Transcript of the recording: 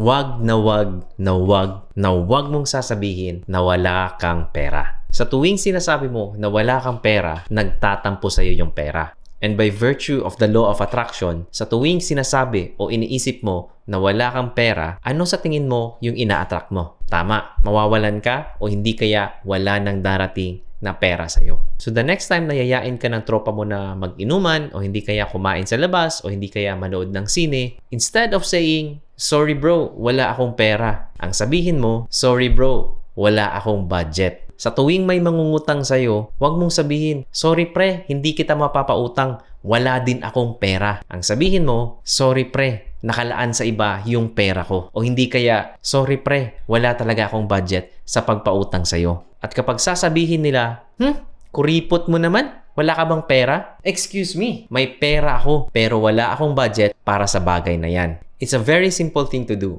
Wag na wag na wag na wag mong sasabihin na wala kang pera. Sa tuwing sinasabi mo na wala kang pera, nagtatampo sa iyo yung pera. And by virtue of the law of attraction, sa tuwing sinasabi o iniisip mo na wala kang pera, ano sa tingin mo yung ina-attract mo? Tama, mawawalan ka o hindi kaya wala nang darating na pera sa'yo. So the next time na yayain ka ng tropa mo na mag-inuman o hindi kaya kumain sa labas o hindi kaya manood ng sine, instead of saying, "Sorry bro, wala akong pera," ang sabihin mo, "Sorry bro, wala akong budget." Sa tuwing may mangungutang sa'yo, huwag mong sabihin, "Sorry pre, hindi kita mapapautang, wala din akong pera." Ang sabihin mo, "Sorry pre, nakalaan sa iba yung pera ko." O hindi kaya, "Sorry pre, wala talaga akong budget sa pagpautang sa'yo." At kapag sasabihin nila, kuripot mo naman, wala ka bang pera? Excuse me, may pera ako pero wala akong budget para sa bagay na yan. It's a very simple thing to do.